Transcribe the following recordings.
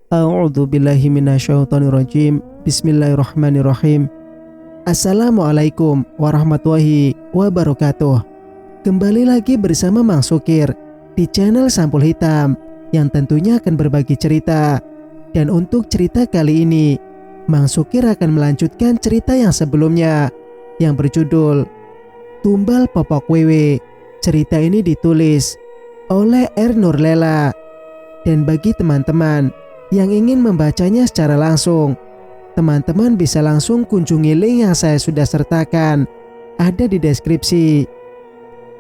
A'udzu billahi minasyaitonir rajim. Bismillahirrahmanirrahim. Assalamualaikum warahmatullahi wabarakatuh. Kembali lagi bersama Mang Sukir di channel Sampul Hitam yang tentunya akan berbagi cerita. Dan untuk cerita kali ini, Mang Sukir akan melanjutkan cerita yang sebelumnya yang berjudul Tumbal Popok Wewe. Cerita ini ditulis oleh R. Nurlela. Dan bagi teman-teman yang ingin membacanya secara langsung, teman-teman bisa langsung kunjungi link yang saya sudah sertakan, ada di deskripsi.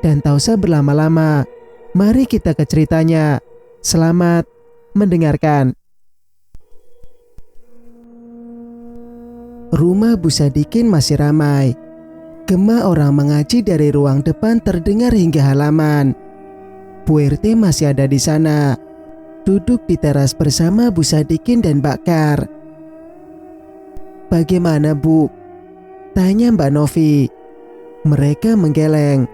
Dan tak usah berlama-lama, mari kita ke ceritanya. Selamat mendengarkan. Rumah Bu Sadikin masih ramai. Gema orang mengaji dari ruang depan terdengar hingga halaman. Bu RT masih ada di sana, duduk di teras bersama Bu Sadikin dan Mbak Kar. "Bagaimana, Bu?" tanya Mbak Novi. Mereka menggeleng.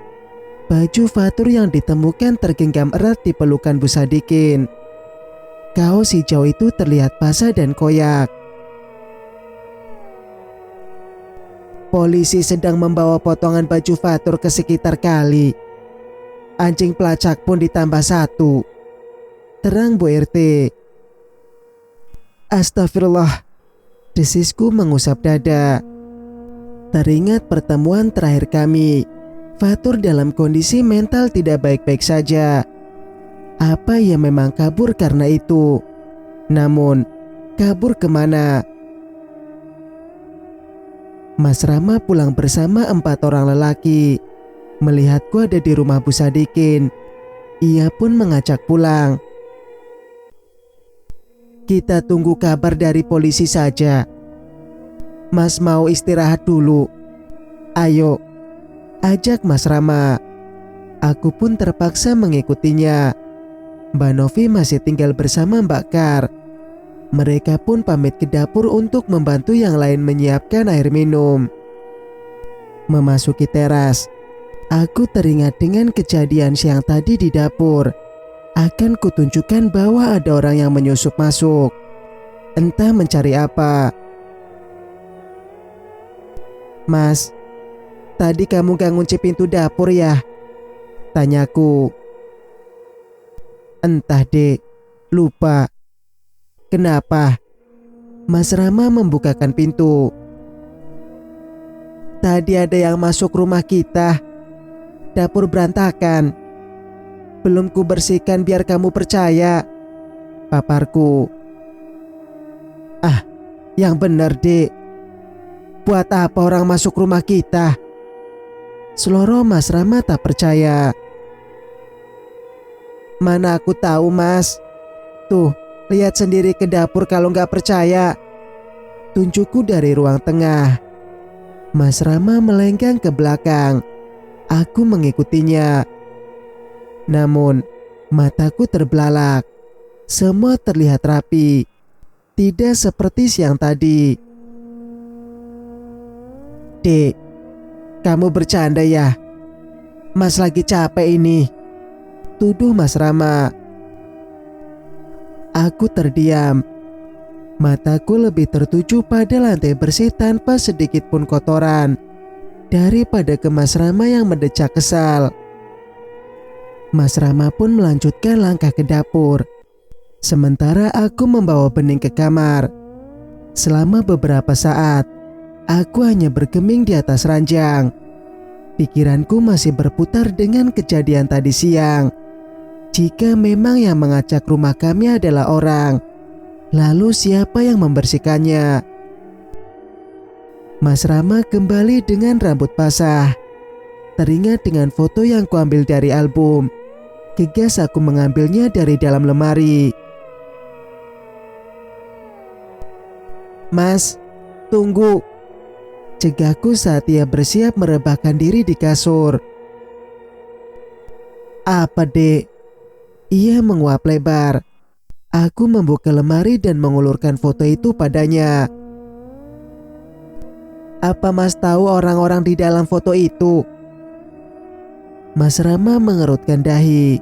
Baju Fatur yang ditemukan tergenggam erat di pelukan Bu Sadikin. Kaos hijau itu terlihat basah dan koyak. "Polisi sedang membawa potongan baju Fatur ke sekitar kali. Anjing pelacak pun ditambah 1. Terang Bu RT. "Astagfirullah," desisku mengusap dada. Teringat pertemuan terakhir kami. Fatur dalam kondisi mental tidak baik-baik saja. Apa ia memang kabur karena itu? Namun, kabur kemana? Mas Rama pulang bersama 4 orang lelaki. Melihatku ada di rumah Bu Sadikin, ia pun mengajak pulang. "Kita tunggu kabar dari polisi saja. Mas mau istirahat dulu. Ayo," ajak Mas Rama. Aku pun terpaksa mengikutinya. Mbak Novi masih tinggal bersama Mbak Kar. Mereka pun pamit ke dapur untuk membantu yang lain menyiapkan air minum. Memasuki teras, aku teringat dengan kejadian siang tadi di dapur. Akan kutunjukkan bahwa ada orang yang menyusup masuk. Entah mencari apa. "Mas, tadi kamu gak ngunci pintu dapur ya?" tanyaku. "Entah dek, lupa." "Kenapa?" Mas Rama membukakan pintu. "Tadi ada yang masuk rumah kita. Dapur berantakan. Belum ku bersihkan biar kamu percaya," paparku. "Ah, yang bener dek. Buat apa orang masuk rumah kita?" seloroh Mas Rama tak percaya. "Mana aku tahu, Mas. Tuh, lihat sendiri ke dapur kalau nggak percaya," tunjukku dari ruang tengah. Mas Rama melenggang ke belakang. Aku mengikutinya. Namun, mataku terbelalak. Semua terlihat rapi. Tidak seperti siang tadi. "Dek, kamu bercanda ya? Mas lagi capek ini," tuduh Mas Rama. Aku terdiam. Mataku lebih tertuju pada lantai bersih tanpa sedikit pun kotoran daripada ke Mas Rama yang mendecak kesal. Mas Rama pun melanjutkan langkah ke dapur. Sementara aku membawa bening ke kamar. Selama beberapa saat, aku hanya bergeming di atas ranjang. Pikiranku masih berputar dengan kejadian tadi siang. Jika memang yang mengacak rumah kami adalah orang, lalu siapa yang membersihkannya? Mas Rama kembali dengan rambut basah. Teringat dengan foto yang kuambil dari album. Gegas aku mengambilnya dari dalam lemari. "Mas, tunggu," cegahku saat ia bersiap merebahkan diri di kasur. "Apa dek?" Ia menguap lebar. Aku membuka lemari dan mengulurkan foto itu padanya. "Apa Mas tahu orang-orang di dalam foto itu?" Mas Rama mengerutkan dahi.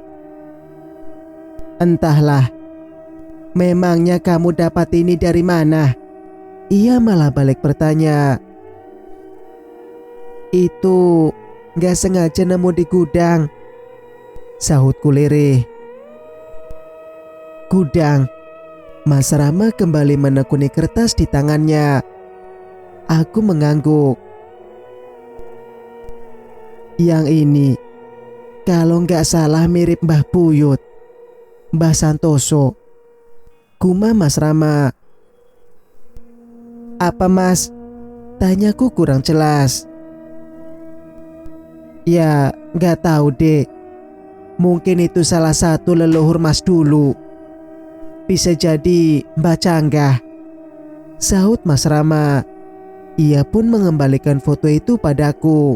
"Entahlah. Memangnya kamu dapat ini dari mana? Ia malah balik bertanya. Itu gak sengaja nemu di gudang, sahutku lirih. Gudang? Mas Rama kembali menekuni kertas di tangannya. Aku mengangguk. Yang ini, kalau gak salah mirip Mbah Buyut, Mbah Santoso. Gumam Mas Rama. Apa mas? Tanyaku kurang jelas. Ya gak tahu dek. Mungkin itu salah satu leluhur mas dulu. Bisa jadi Mbak Canggah, sahut Mas Rama. Ia pun mengembalikan foto itu padaku.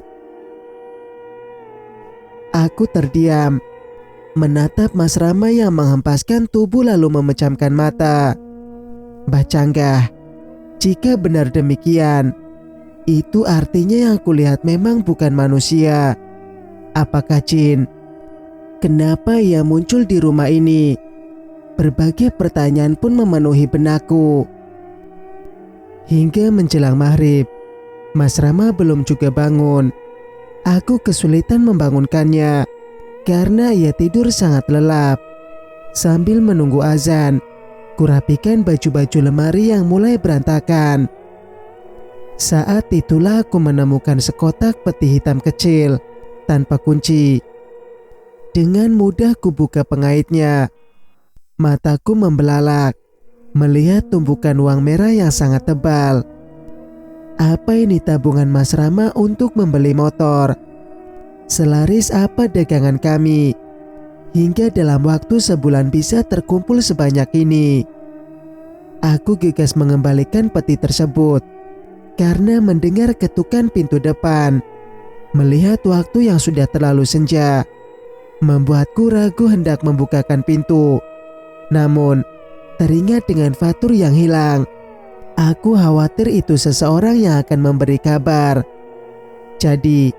Aku terdiam, menatap Mas Rama yang menghempaskan tubuh lalu memejamkan mata. Mbah Canggah, jika benar demikian, itu artinya yang kulihat memang bukan manusia. Apakah jin? Kenapa ia muncul di rumah ini? Berbagai pertanyaan pun memenuhi benakku. Hingga menjelang maghrib, Mas Rama belum juga bangun. Aku kesulitan membangunkannya karena ia tidur sangat lelap. Sambil menunggu azan, kurapikan baju-baju lemari yang mulai berantakan. Saat itulah aku menemukan sekotak peti hitam kecil tanpa kunci. Dengan mudah kubuka pengaitnya. Mataku membelalak melihat tumpukan uang merah yang sangat tebal. Apa ini tabungan Mas Rama untuk membeli motor? Selaris apa dagangan kami? Hingga dalam waktu sebulan bisa terkumpul sebanyak ini. Aku gegas mengembalikan peti tersebut karena mendengar ketukan pintu depan. Melihat waktu yang sudah terlalu senja, membuatku ragu hendak membukakan pintu. Namun, teringat dengan fatur yang hilang. Aku khawatir itu seseorang yang akan memberi kabar. Jadi,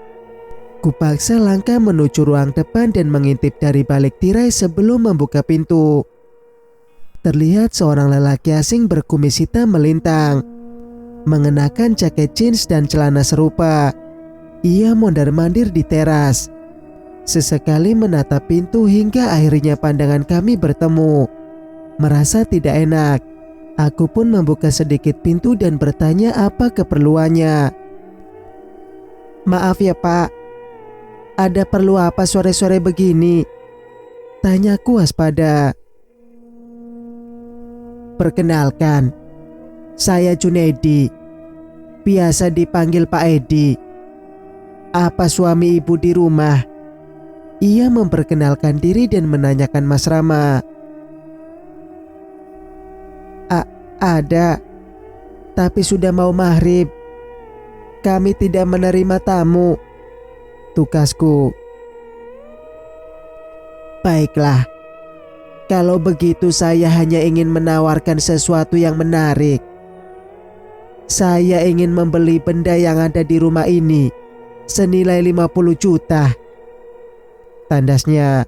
kupaksa langkah menuju ruang depan dan mengintip dari balik tirai sebelum membuka pintu. Terlihat seorang lelaki asing berkumis hitam melintang, mengenakan jaket jeans dan celana serupa. Ia mondar-mandir di teras. Sesekali menatap pintu hingga akhirnya pandangan kami bertemu. Merasa tidak enak, aku pun membuka sedikit pintu dan bertanya apa keperluannya. Maaf ya pak, ada perlu apa sore-sore begini? Tanyaku waspada. Perkenalkan, saya Junedi, biasa dipanggil Pak Edi. Apa suami ibu di rumah? Ia memperkenalkan diri dan menanyakan Mas Rama. Ada, tapi sudah mau maghrib. Kami tidak menerima tamu, tukasku. Baiklah, kalau begitu saya hanya ingin menawarkan sesuatu yang menarik. Saya ingin membeli benda yang ada di rumah ini senilai 50 juta. Tandasnya.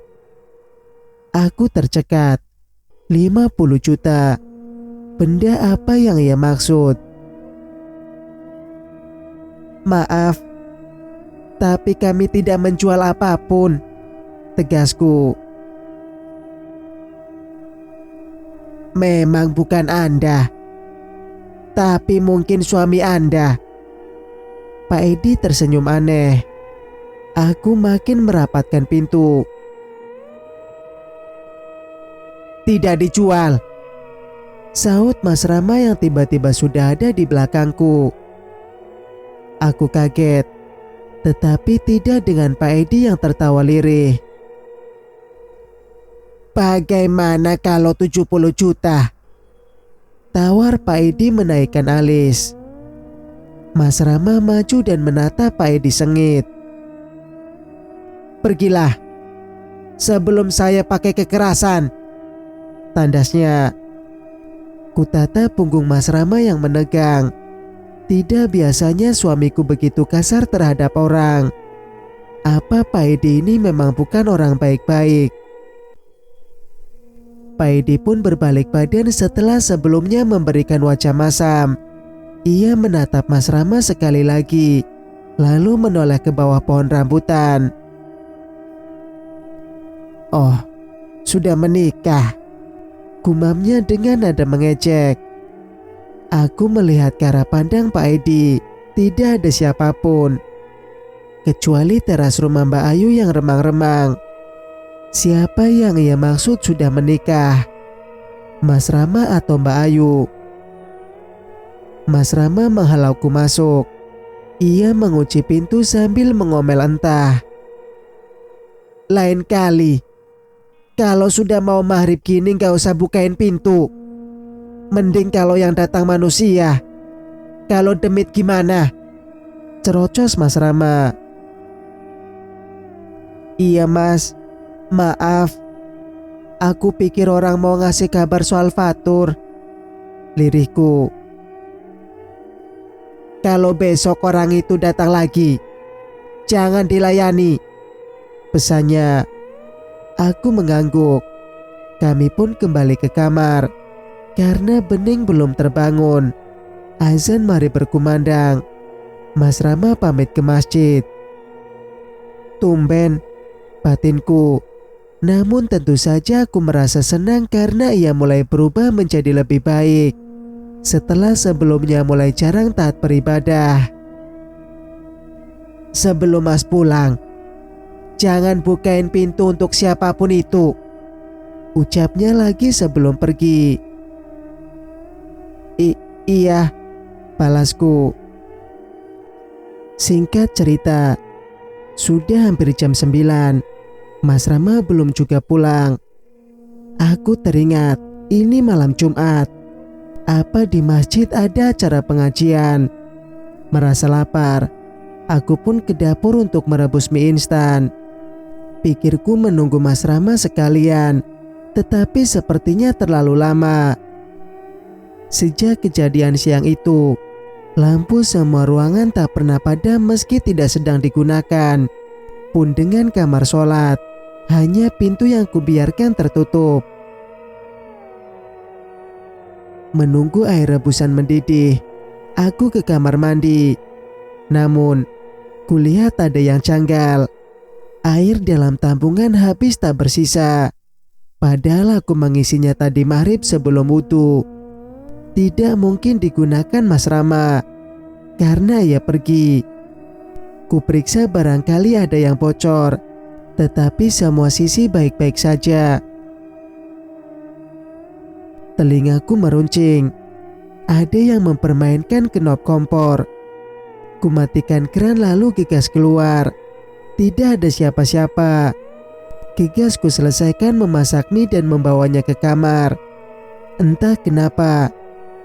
Aku tercekat. 50 juta. Benda apa yang ia maksud? Maaf, tapi kami tidak menjual apapun, tegasku. Memang bukan Anda, tapi mungkin suami Anda. Pak Edi tersenyum aneh. Aku makin merapatkan pintu. Tidak dijual, sahut Mas Rama yang tiba-tiba sudah ada di belakangku. Aku kaget, tetapi tidak dengan Pak Edi yang tertawa lirih. Bagaimana kalau 70 juta? Tawar Pak Edi menaikkan alis. Mas Rama maju dan menatap Pak Edi sengit. Pergilah, sebelum saya pakai kekerasan, tandasnya. Kutata punggung Mas Rama yang menegang. Tidak biasanya suamiku begitu kasar terhadap orang. Apa Pak Edi ini memang bukan orang baik-baik? Pak Edi pun berbalik badan setelah sebelumnya memberikan wajah masam. Ia menatap Mas Rama sekali lagi, lalu menoleh ke bawah pohon rambutan. "Oh, sudah menikah?" gumamnya dengan nada mengejek. Aku melihat ke arah pandang Pak Edi. Tidak ada siapapun, kecuali teras rumah Mbak Ayu yang remang-remang. Siapa yang ia maksud sudah menikah? Mas Rama atau Mbak Ayu? Mas Rama menghalauku masuk. Ia mengunci pintu sambil mengomel entah. "Lain kali, kalau sudah mau maghrib gini gak usah bukain pintu. Mending kalau yang datang manusia. Kalau demit gimana?" cerocos Mas Rama. "Iya Mas, maaf. Aku pikir orang mau ngasih kabar soal Fatur," lirihku. "Kalau besok orang itu datang lagi, jangan dilayani," pesannya. Aku mengangguk. Kami pun kembali ke kamar. Karena Bening belum terbangun, azan maghrib berkumandang. Mas Rama pamit ke masjid. Tumben, batinku. Namun tentu saja aku merasa senang karena ia mulai berubah menjadi lebih baik setelah sebelumnya mulai jarang taat beribadah. "Sebelum Mas pulang, jangan bukain pintu untuk siapapun itu," ucapnya lagi sebelum pergi. Iya, balasku. Singkat cerita, sudah hampir jam 9. Mas Rama belum juga pulang. Aku teringat, ini malam Jumat. Apa di masjid ada acara pengajian? Merasa lapar, aku pun ke dapur untuk merebus mie instan. Pikirku menunggu Mas Rama sekalian, tetapi sepertinya terlalu lama. Sejak kejadian siang itu, lampu semua ruangan tak pernah padam meski tidak sedang digunakan. Pun dengan kamar sholat, hanya pintu yang kubiarkan tertutup. Menunggu air rebusan mendidih, aku ke kamar mandi. Namun, kulihat ada yang janggal. Air dalam tambungan habis tak bersisa. Padahal aku mengisinya tadi maghrib sebelum wudu. Tidak mungkin digunakan Mas Rama, karena ia pergi. Kuperiksa barangkali ada yang bocor, tetapi semua sisi baik-baik saja. Telingaku meruncing. Ada yang mempermainkan knob kompor. Kumatikan keran lalu gegas keluar. Tidak ada siapa-siapa. Gegas ku selesaikan memasak mie dan membawanya ke kamar. Entah kenapa,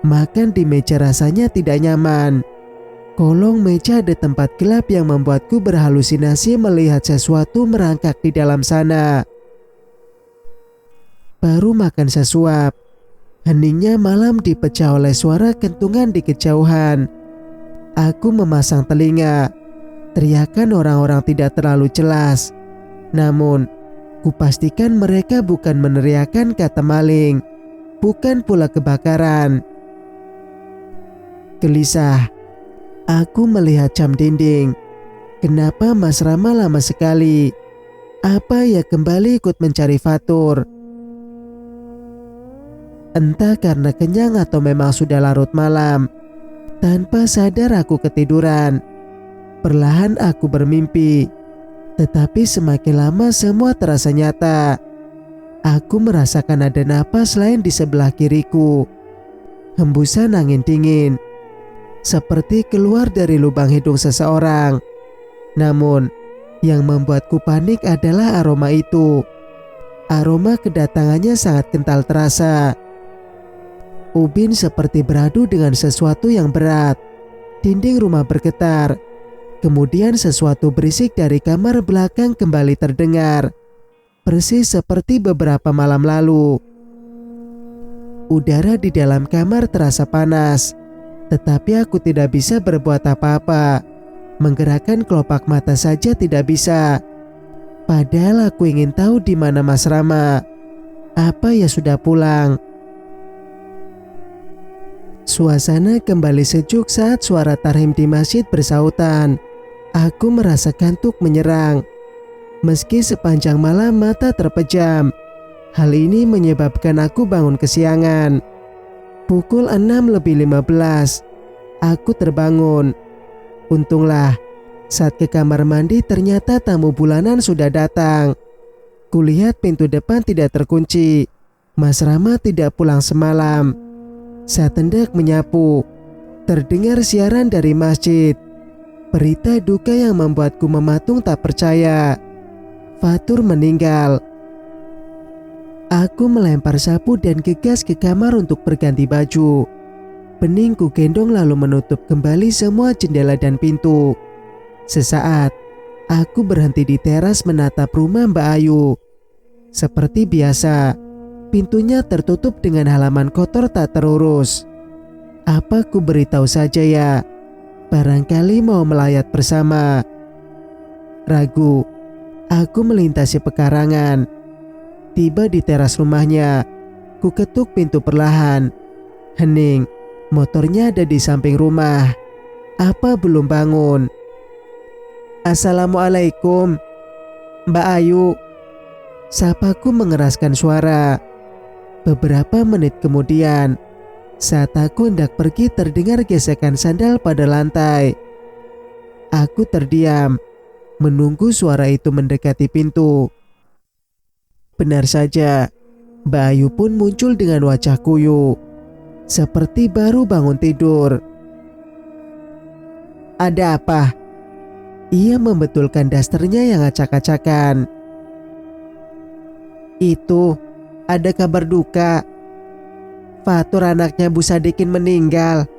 makan di meja rasanya tidak nyaman. Kolong meja ada tempat gelap yang membuatku berhalusinasi melihat sesuatu merangkak di dalam sana. Baru makan sesuap, heningnya malam dipecah oleh suara kentungan di kejauhan. Aku memasang telinga. Teriakan orang-orang tidak terlalu jelas. Namun, kupastikan mereka bukan meneriakan kata maling, bukan pula kebakaran. Gelisah, aku melihat jam dinding. Kenapa Mas Rama lama sekali? Apa ia kembali ikut mencari Fatur? Entah karena kenyang atau memang sudah larut malam. Tanpa sadar aku ketiduran. Perlahan aku bermimpi. Tetapi semakin lama semua terasa nyata. Aku merasakan ada napas lain di sebelah kiriku. Hembusan angin dingin, seperti keluar dari lubang hidung seseorang. Namun, yang membuatku panik adalah aroma itu. Aroma kedatangannya sangat kental terasa. Ubin seperti beradu dengan sesuatu yang berat. Dinding rumah bergetar. Kemudian sesuatu berisik dari kamar belakang kembali terdengar. Persis seperti beberapa malam lalu. Udara di dalam kamar terasa panas. Tetapi aku tidak bisa berbuat apa-apa. Menggerakkan kelopak mata saja tidak bisa. Padahal aku ingin tahu di mana Mas Rama. Apa ya sudah pulang? Suasana kembali sejuk saat suara tarhim di masjid bersautan. Aku merasa kantuk menyerang. Meski sepanjang malam mata terpejam, hal ini menyebabkan aku bangun kesiangan. Pukul 6:15, aku terbangun. Untunglah, saat ke kamar mandi ternyata tamu bulanan sudah datang. Kulihat pintu depan tidak terkunci. Mas Rama tidak pulang semalam. Saat hendak menyapu, terdengar siaran dari masjid. Berita duka yang membuatku mematung tak percaya. Fatur meninggal. Aku melempar sapu dan gegas ke kamar untuk berganti baju. Bening ku gendong lalu menutup kembali semua jendela dan pintu. Sesaat, aku berhenti di teras menatap rumah Mbak Ayu. Seperti biasa, pintunya tertutup dengan halaman kotor tak terurus. Apa ku beritahu saja ya? Barangkali mau melayat bersama. Ragu, aku melintasi pekarangan. Tiba di teras rumahnya, ku ketuk pintu perlahan. Hening, motornya ada di samping rumah. Apa belum bangun? Assalamualaikum, Mbak Ayu. Sapaku mengeraskan suara. Beberapa menit kemudian, saat aku hendak pergi terdengar gesekan sandal pada lantai. Aku terdiam, menunggu suara itu mendekati pintu. Benar saja, Mbak Ayu pun muncul dengan wajah kuyu, seperti baru bangun tidur. Ada apa? Ia membetulkan dasternya yang acak-acakan. Itu, ada kabar duka. Fatur anaknya Bu Sadikin meninggal.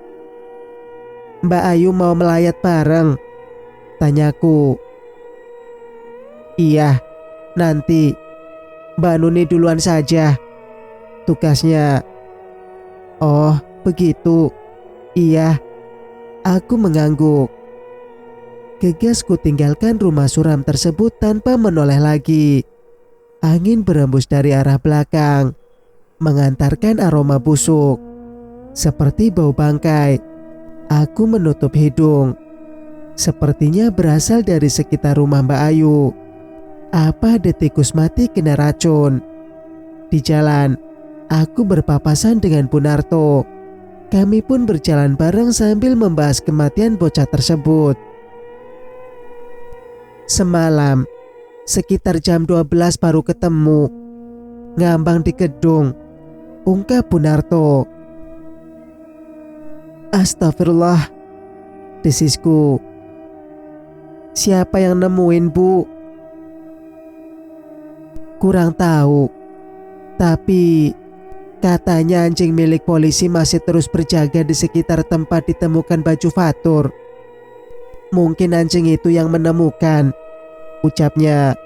Mbak Ayu mau melayat bareng? Tanyaku. Iya, nanti. Mbak Nuni duluan saja. Tugasnya. Oh, begitu. Iya. Aku mengangguk. Gegas ku tinggalkan rumah suram tersebut tanpa menoleh lagi. Angin berembus dari arah belakang, mengantarkan aroma busuk, seperti bau bangkai. Aku menutup hidung. Sepertinya berasal dari sekitar rumah Mbak Ayu. Apa ada tikus mati kena racun? Di jalan, aku berpapasan dengan Punarto. Kami pun berjalan bareng sambil membahas kematian bocah tersebut. Semalam, sekitar jam 12 baru ketemu. Ngambang di gedung, ungkap Punarto. Astagfirullah, desisku. Siapa yang nemuin, Bu? Kurang tahu. Tapi katanya anjing milik polisi masih terus berjaga di sekitar tempat ditemukan baju Fatur. Mungkin anjing itu yang menemukan, ucapnya.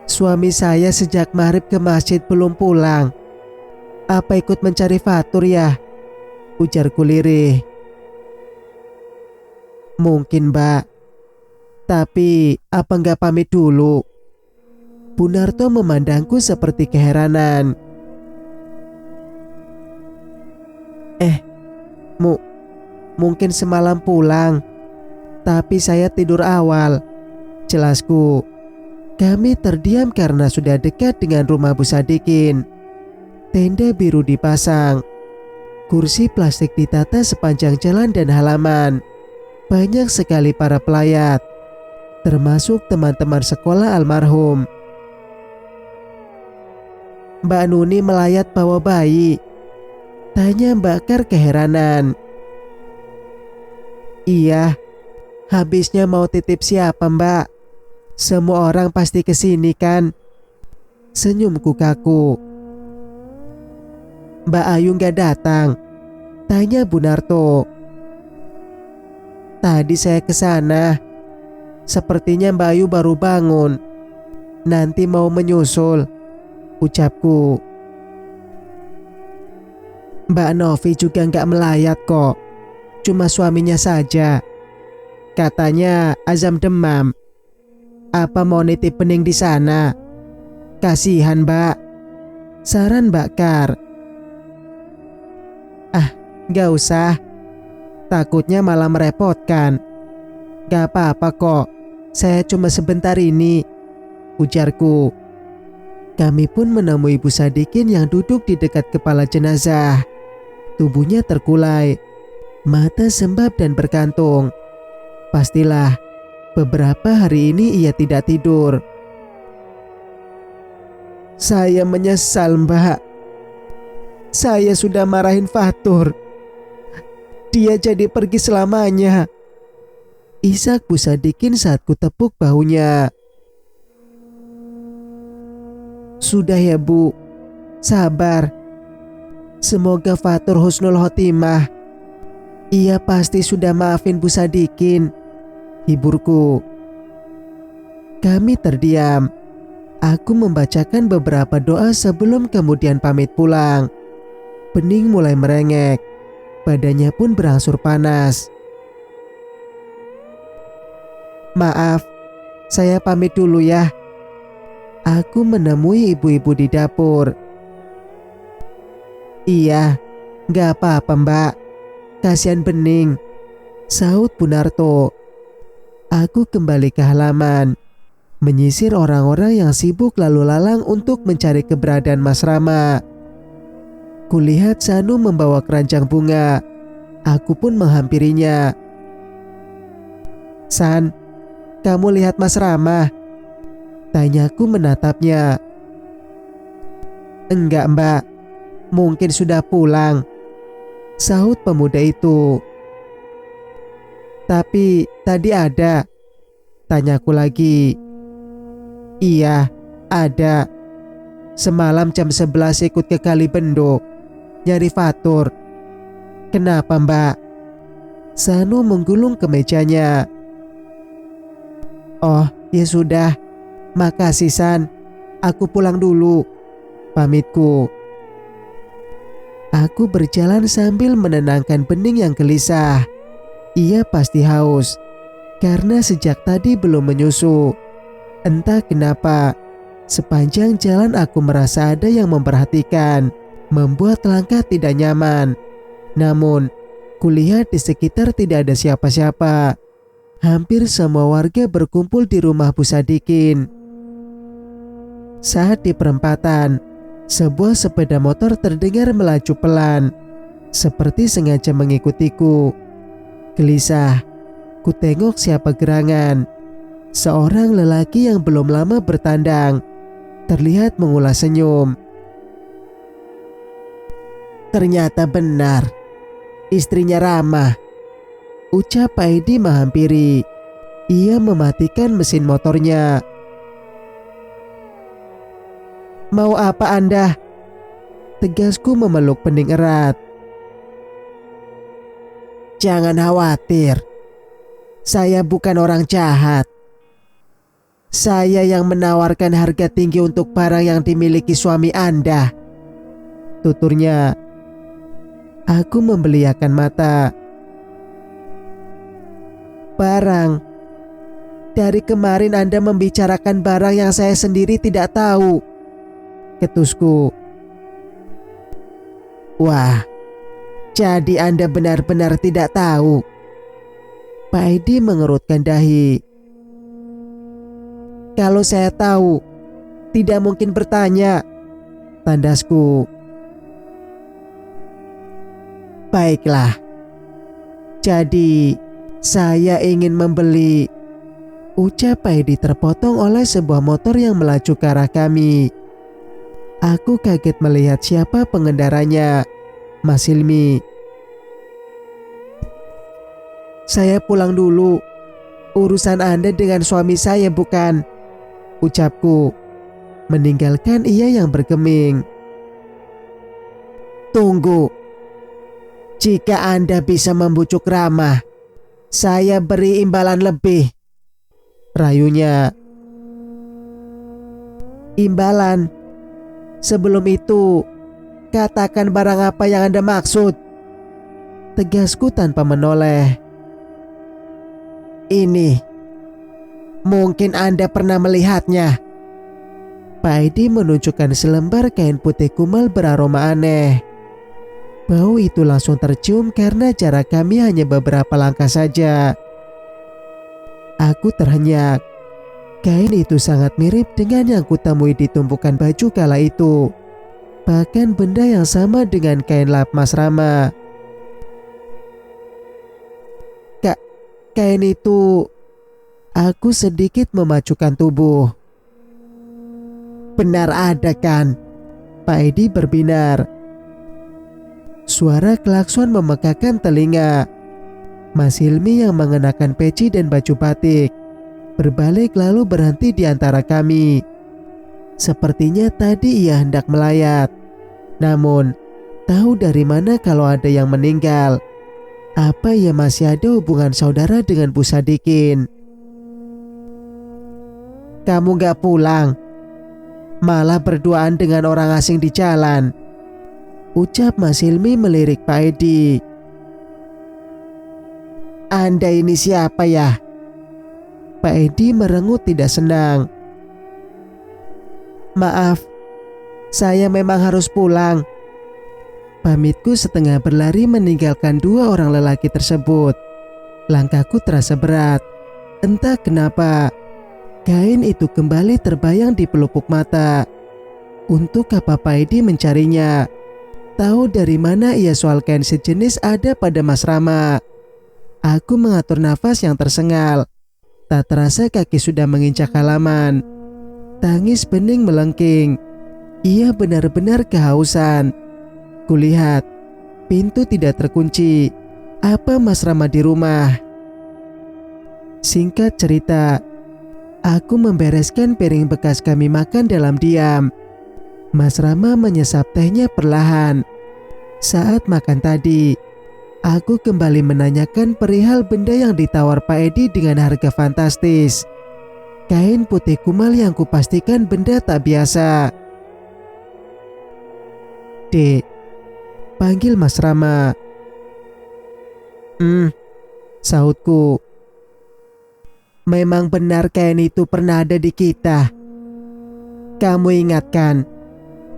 Suami saya sejak maghrib ke masjid belum pulang. Apa ikut mencari Fatur ya? Ujarku lirih. Mungkin, Mbak. Tapi apa nggak pamit dulu? Punarto memandangku seperti keheranan. Mungkin semalam pulang, tapi saya tidur awal, jelasku. Kami terdiam karena sudah dekat dengan rumah Bu Sadikin. Tenda biru dipasang, kursi plastik ditata sepanjang jalan dan halaman. Banyak sekali para pelayat, termasuk teman-teman sekolah almarhum. Mbak Nuni melayat bawa bayi, tanya Mbak Kar keheranan. Iya, habisnya mau titip siapa, Mbak? Semua orang pasti kesini kan? Senyumku kaku. Mbak Ayu nggak datang? Tanya Punarto. Tadi saya ke sana. Sepertinya Mbak Ayu baru bangun. Nanti mau menyusul, ucapku. Mbak Novi juga nggak melayat kok. Cuma suaminya saja. Katanya azam demam. Apa mau nitip bening di sana? Kasihan Mbak, saran Mbak Kar. Ah, gak usah, takutnya malah merepotkan. Gak apa-apa kok, saya cuma sebentar ini, ujarku. Kami pun menemui Bu Sadikin yang duduk di dekat kepala jenazah. Tubuhnya terkulai, mata sembab dan berkantung. Pastilah beberapa hari ini ia tidak tidur. Saya menyesal Mbak. Saya sudah marahin Fatur. Dia jadi pergi selamanya, isak Bu Sadikin saat kutepuk bahunya. Sudah ya Bu, sabar. Semoga Fatur husnul khotimah. Ia pasti sudah maafin Bu Sadikin, hiburku. Kami terdiam. Aku membacakan beberapa doa sebelum kemudian pamit pulang. Bening mulai merengek, badannya pun berangsur panas. Maaf, saya pamit dulu ya. Aku menemui ibu-ibu di dapur. Iya, gak apa-apa Mbak. Kasihan Bening, sahut Punarto. Aku kembali ke halaman, menyisir orang-orang yang sibuk lalu lalang untuk mencari keberadaan Mas Rama. Kulihat Sanu membawa keranjang bunga. Aku pun menghampirinya. San, kamu lihat Mas Rama? Tanyaku menatapnya. Enggak Mbak, mungkin sudah pulang, sahut pemuda itu. Tapi tadi ada, tanyaku lagi. Iya, ada. Semalam jam 11 ikut ke Kalibendo, nyari Fatur. Kenapa Mbak? Sanu menggulung ke mejanya. Oh, ya sudah. Makasih San, aku pulang dulu, pamitku. Aku berjalan sambil menenangkan Bening yang gelisah. Ia pasti haus, karena sejak tadi belum menyusu. Entah kenapa, sepanjang jalan aku merasa ada yang memperhatikan, membuat langkah tidak nyaman. Namun, kulihat di sekitar tidak ada siapa-siapa. Hampir semua warga berkumpul di rumah Bu Sadikin. Saat di perempatan, sebuah sepeda motor terdengar melaju pelan, seperti sengaja mengikutiku. Gelisah, ku tengok siapa gerangan. Seorang lelaki yang belum lama bertandang, terlihat mengulas senyum. Ternyata benar, istrinya Rama, ucap Pak Edi menghampiri. Ia mematikan mesin motornya. Mau apa Anda? Tegasku memeluk Bening erat. Jangan khawatir, saya bukan orang jahat. Saya yang menawarkan harga tinggi untuk barang yang dimiliki suami Anda, tuturnya. Aku membeliakan mata. Barang? Dari kemarin Anda membicarakan barang yang saya sendiri tidak tahu, ketusku. Wah, jadi Anda benar-benar tidak tahu. Pak Edi mengerutkan dahi. Kalau saya tahu, tidak mungkin bertanya, tandasku. Baiklah, jadi saya ingin membeli, ucap Pak Edi terpotong oleh sebuah motor yang melaju ke arah kami. Aku kaget melihat siapa pengendaranya, Mas Hilmi. Saya pulang dulu, urusan Anda dengan suami saya bukan, ucapku, meninggalkan ia yang bergeming. Tunggu, jika Anda bisa membujuk Rama, saya beri imbalan lebih, rayunya. Imbalan? Sebelum itu, katakan barang apa yang Anda maksud, tegasku tanpa menoleh. Ini, mungkin Anda pernah melihatnya. Pak Edi menunjukkan selembar kain putih kumal beraroma aneh. Bau itu langsung tercium karena jarak kami hanya beberapa langkah saja. Aku terhenyak. Kain itu sangat mirip dengan yang kutemui di tumpukan baju kala itu. Bahkan benda yang sama dengan kain lap Mas Rama. Kain itu... Aku sedikit memajukan tubuh. Benar ada kan? Pak Edi berbinar. Suara klakson memekakan telinga. Mas Hilmi yang mengenakan peci dan baju batik berbalik lalu berhenti di antara kami. Sepertinya tadi ia hendak melayat. Namun, tahu dari mana kalau ada yang meninggal? Apa ia masih ada hubungan saudara dengan Bu Sadikin? Kamu gak pulang? Malah berduaan dengan orang asing di jalan, ucap Mas Hilmi melirik Pak Edi. Anda ini siapa ya? Pak Edi merengut tidak senang. Maaf, saya memang harus pulang. Pamitku setengah berlari meninggalkan dua orang lelaki tersebut. Langkahku terasa berat. Entah kenapa, kain itu kembali terbayang di pelupuk mata. Untuk apa Pak Edi mencarinya? Tahu dari mana ia soal kain sejenis ada pada Mas Rama? Aku mengatur nafas yang tersengal. Tak terasa kaki sudah menginjak halaman. Tangis bening melengking. Ia benar-benar kehausan. Kulihat pintu tidak terkunci. Apa Mas Rama di rumah? Singkat cerita, aku membereskan piring bekas kami makan dalam diam. Mas Rama menyesap tehnya perlahan. Saat makan tadi, aku kembali menanyakan perihal benda yang ditawar Pak Edi dengan harga fantastis. Kain putih kumal yang kupastikan benda tak biasa. Dek, panggil Mas Rama. Sahutku. Memang benar kain itu pernah ada di kita. Kamu ingatkan,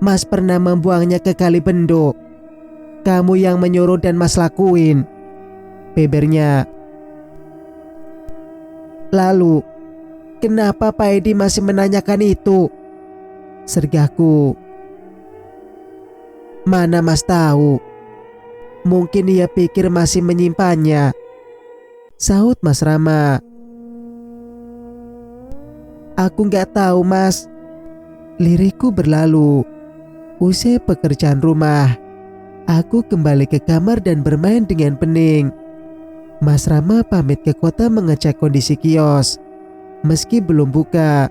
Mas pernah membuangnya ke Kali Bendo. Kamu yang menyuruh dan Mas lakuin, bebernya. Lalu, kenapa Pak Edi masih menanyakan itu? Sergahku. Mana Mas tahu? Mungkin ia pikir masih menyimpannya, sahut Mas Rama. Aku gak tahu Mas. Lirikku berlalu. Usai pekerjaan rumah, aku kembali ke kamar dan bermain dengan pening. Mas Rama pamit ke kota mengecek kondisi kios, meski belum buka.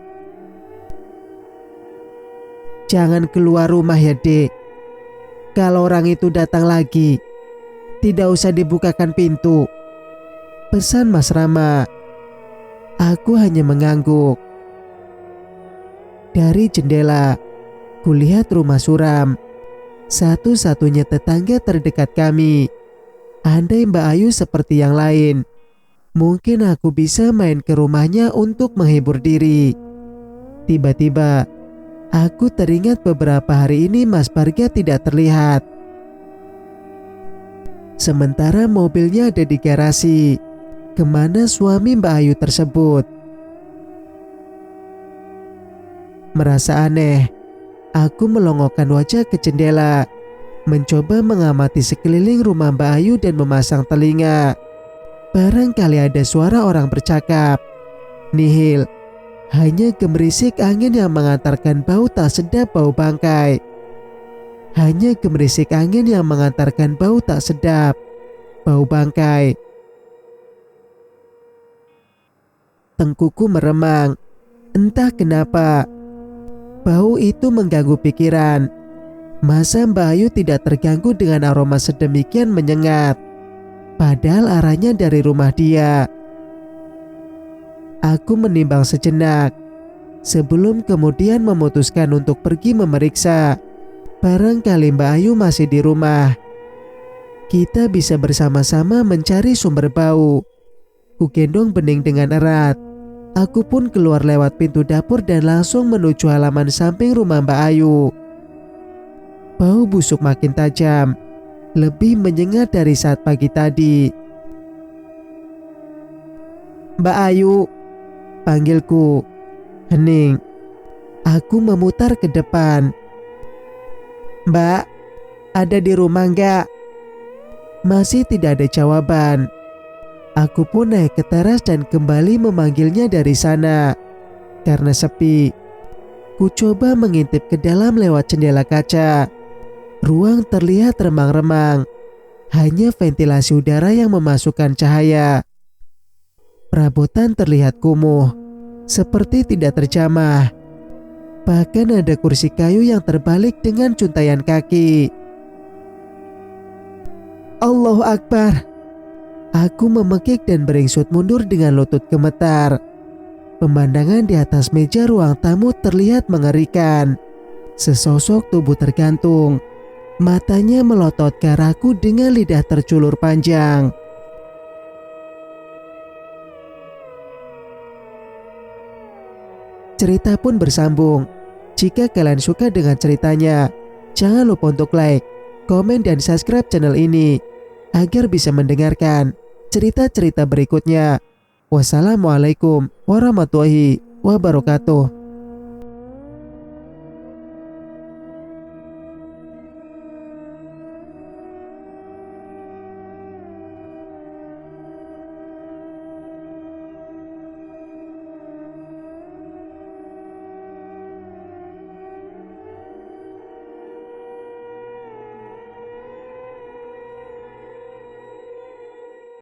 Jangan keluar rumah ya dek. Kalau orang itu datang lagi, tidak usah dibukakan pintu, pesan Mas Rama. Aku hanya mengangguk. Dari jendela, kulihat rumah suram. Satu-satunya tetangga terdekat kami. Andai Mbak Ayu seperti yang lain, mungkin aku bisa main ke rumahnya untuk menghibur diri. Tiba-tiba, aku teringat beberapa hari ini Mas Barga tidak terlihat. Sementara mobilnya ada di garasi. Kemana suami Mbak Ayu tersebut? Merasa aneh, aku melongokkan wajah ke jendela, mencoba mengamati sekeliling rumah Mbak Ayu dan memasang telinga. Barangkali ada suara orang bercakap. Nihil, hanya gemerisik angin yang mengantarkan bau tak sedap bau bangkai. Hanya gemerisik angin yang mengantarkan bau tak sedap bau bangkai. Tengkuku meremang. Entah kenapa, bau itu mengganggu pikiran. Masa Mbak Ayu tidak terganggu dengan aroma sedemikian menyengat, padahal arahnya dari rumah dia. Aku menimbang sejenak, sebelum kemudian memutuskan untuk pergi memeriksa. Barangkali Mbak Ayu masih di rumah. Kita bisa bersama-sama mencari sumber bau. Kugendong bening dengan erat. Aku pun keluar lewat pintu dapur dan langsung menuju halaman samping rumah Mbak Ayu. Bau busuk makin tajam, lebih menyengat dari saat pagi tadi. "Mbak Ayu," panggilku. Hening. Aku memutar ke depan. "Mbak, ada di rumah enggak?" Masih tidak ada jawaban. Aku pun naik ke teras dan kembali memanggilnya dari sana. Karena sepi, ku coba mengintip ke dalam lewat jendela kaca. Ruang terlihat remang-remang, hanya ventilasi udara yang memasukkan cahaya. Perabotan terlihat kumuh, seperti tidak terjamah. Bahkan ada kursi kayu yang terbalik dengan cuntayan kaki. Allahu Akbar. Aku memekik dan beringsut mundur dengan lutut gemetar. Pemandangan di atas meja ruang tamu terlihat mengerikan. Sesosok tubuh tergantung. Matanya melotot ke arahku dengan lidah terculur panjang. Cerita pun bersambung. Jika kalian suka dengan ceritanya, jangan lupa untuk like, komen, dan subscribe channel ini agar bisa mendengarkan cerita-cerita berikutnya. Wassalamualaikum warahmatullahi wabarakatuh.